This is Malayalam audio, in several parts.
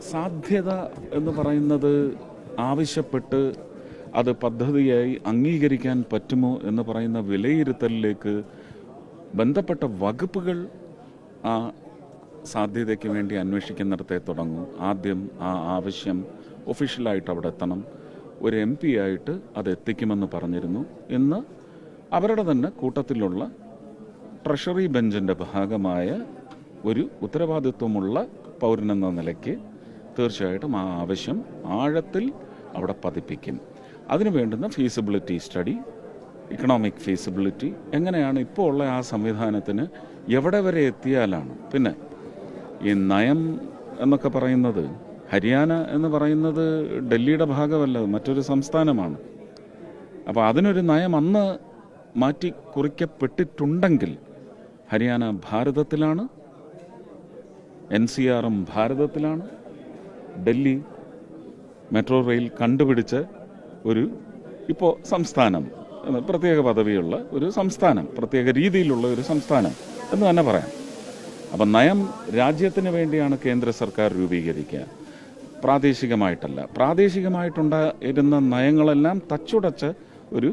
സാധ്യത എന്ന് പറയുന്നത് ആവശ്യപ്പെട്ട് അത് പദ്ധതിയായി അംഗീകരിക്കാൻ പറ്റുമോ എന്ന് പറയുന്ന വിലയിരുത്തലിലേക്ക് ബന്ധപ്പെട്ട വകുപ്പുകൾ ആ സാധ്യതയ്ക്ക് വേണ്ടി അന്വേഷിക്കുന്നിടത്തെ തുടങ്ങും. ആദ്യം ആ ആവശ്യം ഒഫീഷ്യലായിട്ട് അവിടെ എത്തണം. ഒരു MP ആയിട്ട് അത് എത്തിക്കുമെന്ന് പറഞ്ഞിരുന്നു. ഇന്ന് അവരുടെ തന്നെ കൂട്ടത്തിലുള്ള ട്രഷറി ബെഞ്ചിൻ്റെ ഭാഗമായ ഒരു ഉത്തരവാദിത്വമുള്ള പൗരനെന്ന നിലയ്ക്ക് തീർച്ചയായിട്ടും ആ ആവശ്യം ആഴത്തിൽ അവിടെ പതിപ്പിക്കും. അതിനു വേണ്ടുന്ന ഫീസിബിലിറ്റി സ്റ്റഡി, ഇക്കണോമിക് ഫീസിബിലിറ്റി, എങ്ങനെയാണ് ഇപ്പോൾ ഉള്ള ആ സംവിധാനത്തിന് എവിടെ വരെ എത്തിയാലാണ്. പിന്നെ ഈ നയം എന്നൊക്കെ പറയുന്നത്, ഹരിയാന എന്ന് പറയുന്നത് ഡൽഹിയുടെ ഭാഗമല്ല, മറ്റൊരു സംസ്ഥാനമാണ്. അപ്പോൾ അതിനൊരു നയം അന്ന് മാറ്റി കുറിക്കപ്പെട്ടിട്ടുണ്ടെങ്കിൽ ഹരിയാന ഭാരതത്തിലാണ്, NCRM ഭാരതത്തിലാണ്, ഡൽഹി മെട്രോ റെയിൽ കണ്ടുപിടിച്ച ഒരു ഇപ്പോൾ സംസ്ഥാനം, പ്രത്യേക പദവിയുള്ള ഒരു സംസ്ഥാനം, പ്രത്യേക രീതിയിലുള്ള ഒരു സംസ്ഥാനം എന്ന് തന്നെ പറയാം. അപ്പം നയം രാജ്യത്തിന് വേണ്ടിയാണ് കേന്ദ്ര സർക്കാർ രൂപീകരിക്കുക, പ്രാദേശികമായിട്ടല്ല. പ്രാദേശികമായിട്ടുണ്ടായിരുന്ന നയങ്ങളെല്ലാം തച്ചുടച്ച ഒരു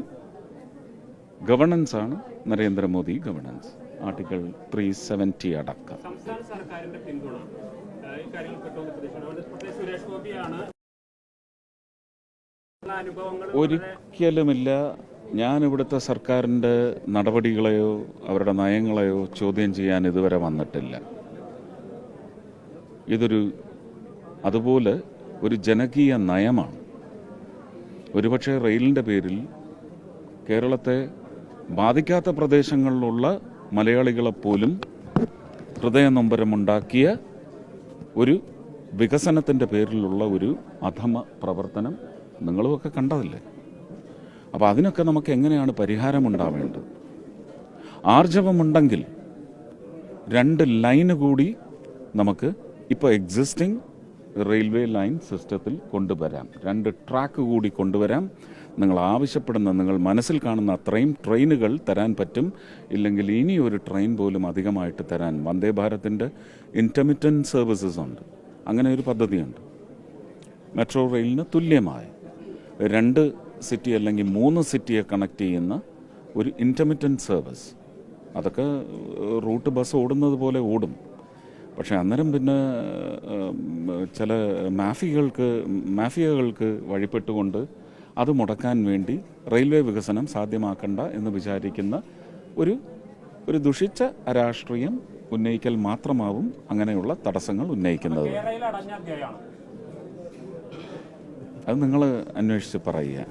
ഗവർണൻസാണ് നരേന്ദ്രമോദി ഗവർണൻസ്. ആർട്ടിക്കിൾ 370 അടക്കം. ഒരിക്കലുമില്ല. ഞാൻ ഇവിടുത്തെ സർക്കാരിൻ്റെ നടപടികളെയോ അവരുടെ നയങ്ങളെയോ ചോദ്യം ചെയ്യാൻ ഇതുവരെ വന്നിട്ടില്ല. അതുപോലെ ഒരു ജനകീയ നയമാണ്. ഒരുപക്ഷെ റെയിലിൻ്റെ പേരിൽ കേരളത്തെ ബാധിക്കാത്ത പ്രദേശങ്ങളിലുള്ള മലയാളികളെപ്പോലും ഹൃദയനൊമ്പരമുണ്ടാക്കിയ ഒരു വികസനത്തിൻ്റെ പേരിലുള്ള ഒരു അധമ പ്രവർത്തനം നിങ്ങളുമൊക്കെ കണ്ടതല്ലേ. അപ്പോൾ അതിനൊക്കെ നമുക്ക് എങ്ങനെയാണ് പരിഹാരമുണ്ടാവേണ്ടത്? ആർജവമുണ്ടെങ്കിൽ 2 ലൈന് കൂടി നമുക്ക് ഇപ്പോൾ എക്സിസ്റ്റിംഗ് റെയിൽവേ ലൈൻ സിസ്റ്റത്തിൽ കൊണ്ടുവരാം. 2 ട്രാക്ക് കൂടി കൊണ്ടുവരാം. നിങ്ങൾ ആവശ്യപ്പെടുന്ന, നിങ്ങൾ മനസ്സിൽ കാണുന്ന അത്രയും ട്രെയിനുകൾ തരാൻ പറ്റും. ഇല്ലെങ്കിൽ ഇനി ഒരു ട്രെയിൻ പോലും അധികമായിട്ട് തരാൻ വന്ദേ ഭാരതിൻ്റെ ഇൻ്റർമിറ്റൻറ്റ് സർവീസസ് ഉണ്ട്. അങ്ങനെ ഒരു പദ്ധതിയുണ്ട്. മെട്രോ റെയിലിന് തുല്യമായ 2 സിറ്റി അല്ലെങ്കിൽ 3 സിറ്റിയെ കണക്ട് ചെയ്യുന്ന ഒരു ഇൻ്റർമിറ്റൻറ്റ് സർവീസ്. അതൊക്കെ റൂട്ട് ബസ് ഓടുന്നത് പോലെ ഓടും. പക്ഷേ അന്നേരം പിന്നെ ചില മാഫിയകൾക്ക് വഴിപ്പെട്ടുകൊണ്ട് അത് മുടക്കാൻ വേണ്ടി റെയിൽവേ വികസനം സാധ്യമാക്കണ്ട എന്ന് വിചാരിക്കുന്ന ഒരു ദുഷിച്ച രാഷ്ട്രീയം ഉന്നയിക്കൽ മാത്രമാവും അങ്ങനെയുള്ള തടസ്സങ്ങൾ ഉന്നയിക്കുന്നത്. അത് നിങ്ങൾ അന്വേഷിച്ച് പറയുക.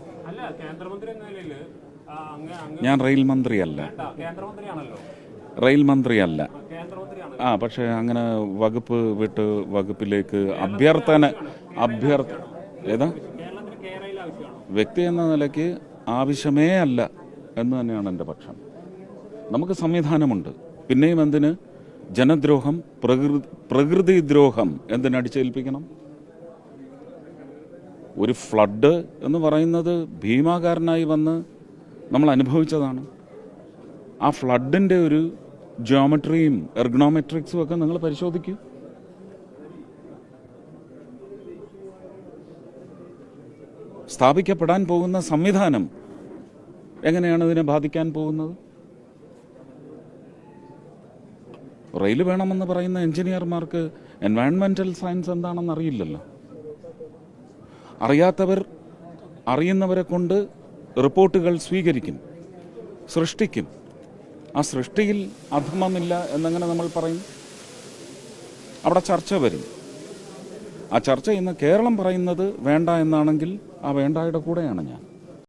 ഞാൻ റെയിൽ മന്ത്രിയല്ല. പക്ഷേ അങ്ങനെ വകുപ്പ് വിട്ട് വകുപ്പിലേക്ക് ഏതാ വ്യക്തി എന്ന നിലയ്ക്ക് ആവശ്യമേ അല്ല എന്ന് തന്നെയാണ് എൻ്റെ പക്ഷം. നമുക്ക് സംവിധാനമുണ്ട്. പിന്നെയും എന്തിന് ജനദ്രോഹം, പ്രകൃതിദ്രോഹം എന്തിനടിച്ചേൽപ്പിക്കണം? ഒരു ഫ്ലഡ് എന്ന് പറയുന്നത് ഭീമാകാരനായി വന്ന് നമ്മൾ അനുഭവിച്ചതാണ്. ആ ഫ്ലഡിൻ്റെ ഒരു ജിയോമെട്രിയും എർഗണോമെട്രിക്സും ഒക്കെ നിങ്ങൾ പരിശോധിക്കൂ. സ്ഥാപിക്കപ്പെടാൻ പോകുന്ന സംവിധാനം എങ്ങനെയാണ് ഇതിനെ ബാധിക്കാൻ പോകുന്നത്? റെയിൽ വേണമെന്ന് പറയുന്ന എഞ്ചിനീയർമാർക്ക് എൻവയൺമെൻ്റൽ സയൻസ് എന്താണെന്ന് അറിയില്ലല്ലോ. അറിയാത്തവർ അറിയുന്നവരെ കൊണ്ട് റിപ്പോർട്ടുകൾ സ്വീകരിക്കും, സൃഷ്ടിക്കും. ആ സൃഷ്ടിയിൽ അധമമില്ല എന്നങ്ങനെ നമ്മൾ പറയും. അവിടെ ചർച്ച വരും. ആ ചർച്ച ഇന്ന് കേരളം പറയുന്നത് വേണ്ട എന്നാണെങ്കിൽ ആ വേണ്ടായുടെ കൂടെയാണ് ഞാൻ.